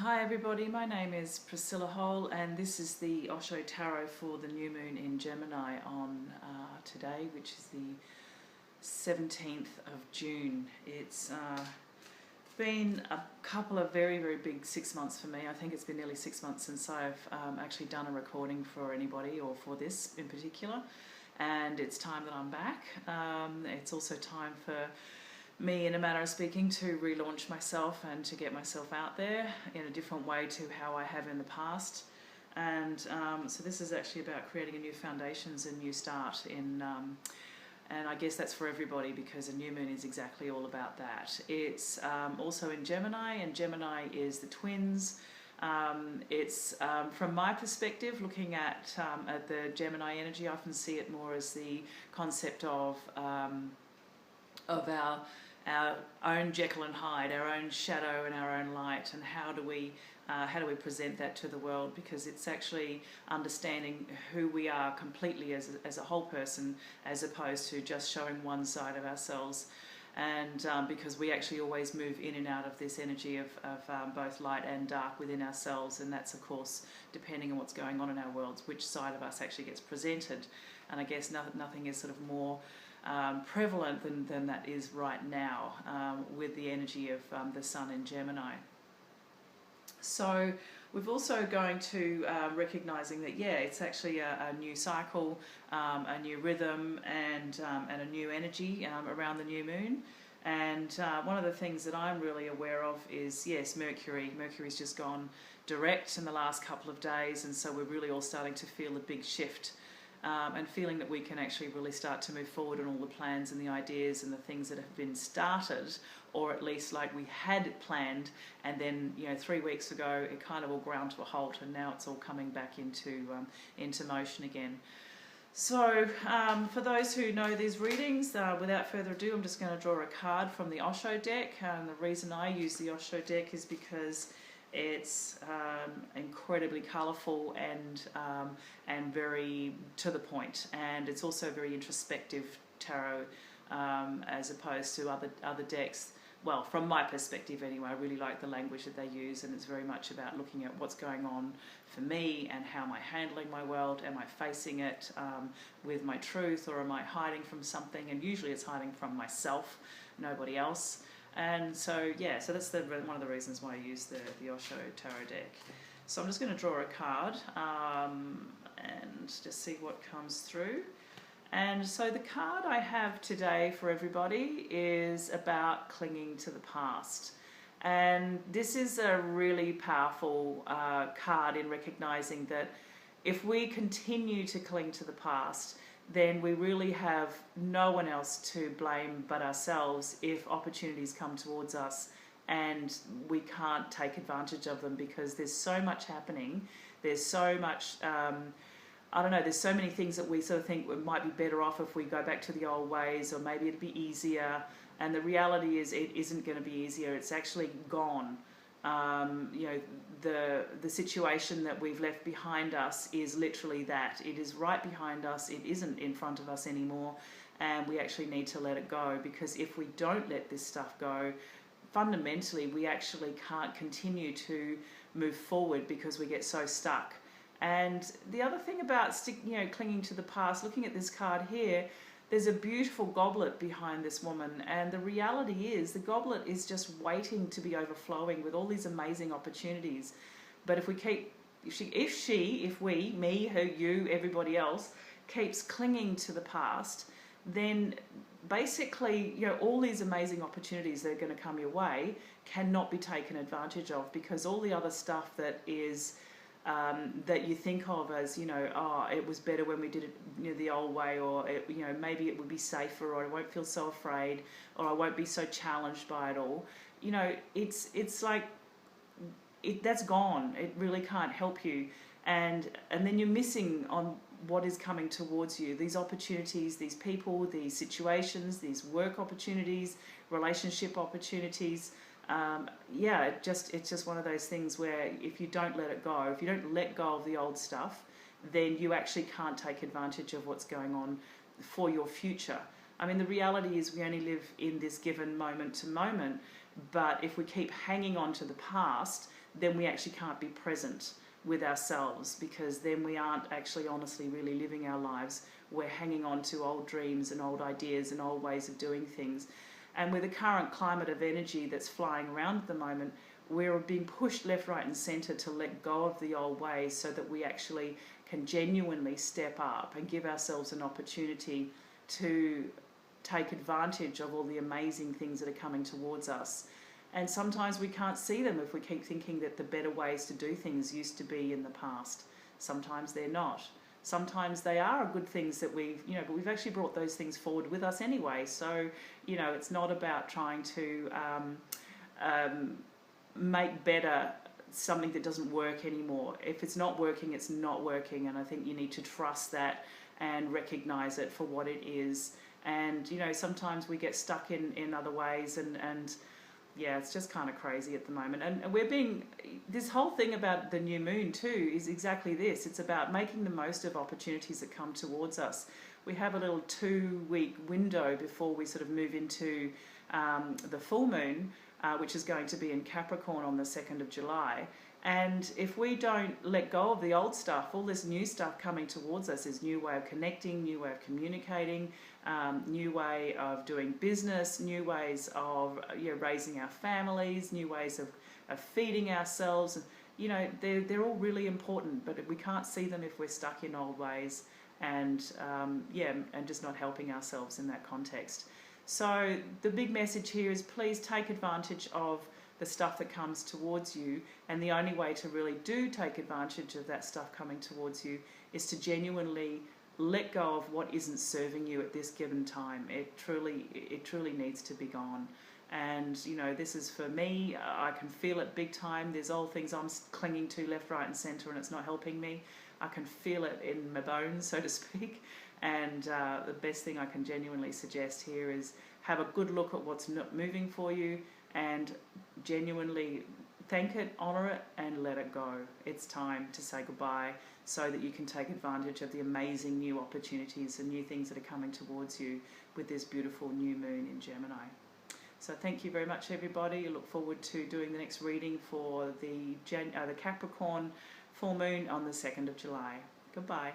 Hi everybody, my name is Priscilla Hole and this is the Osho Tarot for the new moon in Gemini on today, which is the 17th of June. It's been a couple of very big 6 months for me. I think it's been nearly 6 months since I've actually done a recording for anybody or for this in particular, and it's time that I'm back. It's also time for me, in a manner of speaking, to relaunch myself and to get myself out there in a different way to how I have in the past. And so this is actually about creating a new foundations and new start in and I guess that's for everybody, because a new moon is exactly all about that. It's also in Gemini, and Gemini is the twins. It's from my perspective, looking at the Gemini energy, I often see it more as the concept of our own Jekyll and Hyde, our own shadow and our own light, and how do we present that to the world, because it's actually understanding who we are completely as a whole person, as opposed to just showing one side of ourselves. And because we actually always move in and out of this energy of both light and dark within ourselves, and that's of course depending on what's going on in our worlds, which side of us actually gets presented. And I guess nothing is sort of more prevalent than that is right now with the energy of the sun in Gemini. So we've also going to recognizing that it's actually a new cycle, a new rhythm, and a new energy around the new moon. And one of the things that I'm really aware of is, yes, Mercury's just gone direct in the last couple of days, and so we're really all starting to feel a big shift. And feeling that we can actually really start to move forward on all the plans and the ideas and the things that have been started, or at least like we had planned, and then 3 weeks ago it kind of all ground to a halt, and now it's all coming back into motion again. So for those who know these readings, without further ado, I'm just going to draw a card from the Osho deck. And the reason I use the Osho deck is because it's incredibly colourful and very to the point, and it's also very introspective tarot as opposed to other decks. Well, from my perspective anyway, I really like the language that they use, and it's very much about looking at what's going on for me and how am I handling my world. Am I facing it with my truth, or am I hiding from something? And usually it's hiding from myself, nobody else. And so so that's one of the reasons why I use the Osho Tarot deck. So I'm just going to draw a card and just see what comes through. And so the card I have today for everybody is about clinging to the past. And this is a really powerful card in recognizing that if we continue to cling to the past, then we really have no one else to blame but ourselves if opportunities come towards us and we can't take advantage of them, because there's so much happening. There's so much, there's so many things that we sort of think we might be better off if we go back to the old ways, or maybe it'd be easier. And the reality is it isn't going to be easier. It's actually gone. The situation that we've left behind us is literally that. It is right behind us. It isn't in front of us anymore, and we actually need to let it go, because if we don't let this stuff go, fundamentally we actually can't continue to move forward, because we get so stuck. And the other thing about clinging to the past, looking at this card here, there's a beautiful goblet behind this woman, and the reality is the goblet is just waiting to be overflowing with all these amazing opportunities. But if we, me, her, you, everybody else, keeps clinging to the past, then basically all these amazing opportunities that are going to come your way cannot be taken advantage of, because all the other stuff that is that you think of as, it was better when we did it the old way, or maybe it would be safer, or I won't feel so afraid, or I won't be so challenged by it all. It's like that's gone. It really can't help you, and then you're missing on what is coming towards you. These opportunities, these people, these situations, these work opportunities, relationship opportunities. It's just one of those things where if you don't let it go, if you don't let go of the old stuff, then you actually can't take advantage of what's going on for your future. I mean, the reality is we only live in this given moment to moment, but if we keep hanging on to the past, then we actually can't be present with ourselves, because then we aren't actually honestly really living our lives. We're hanging on to old dreams and old ideas and old ways of doing things. And with the current climate of energy that's flying around at the moment, we're being pushed left, right and centre to let go of the old ways so that we actually can genuinely step up and give ourselves an opportunity to take advantage of all the amazing things that are coming towards us. And sometimes we can't see them if we keep thinking that the better ways to do things used to be in the past. Sometimes they're not. Sometimes they are good things that but we've actually brought those things forward with us anyway. So, it's not about trying to make better something that doesn't work anymore. If it's not working, it's not working. And I think you need to trust that and recognize it for what it is. And, sometimes we get stuck in other ways and yeah, it's just kind of crazy at the moment. And this whole thing about the new moon too is exactly this. It's about making the most of opportunities that come towards us. We have a little 2-week window before we sort of move into the full moon, which is going to be in Capricorn on the 2nd of July. And if we don't let go of the old stuff, all this new stuff coming towards us is new way of connecting, new way of communicating, new way of doing business, new ways of raising our families, new ways of feeding ourselves. They're all really important, but we can't see them if we're stuck in old ways and just not helping ourselves in that context. So the big message here is, please take advantage of the stuff that comes towards you, and the only way to really do take advantage of that stuff coming towards you is to genuinely let go of what isn't serving you at this given time. It truly needs to be gone. And this is for me. I can feel it big time. There's old things I'm clinging to left, right and centre, and it's not helping me. I can feel it in my bones, so to speak. And the best thing I can genuinely suggest here is have a good look at what's not moving for you, and genuinely thank it, honour it, and let it go. It's time to say goodbye so that you can take advantage of the amazing new opportunities and new things that are coming towards you with this beautiful new moon in Gemini. So thank you very much, everybody. I look forward to doing the next reading for the Capricorn full moon on the 2nd of July. Goodbye.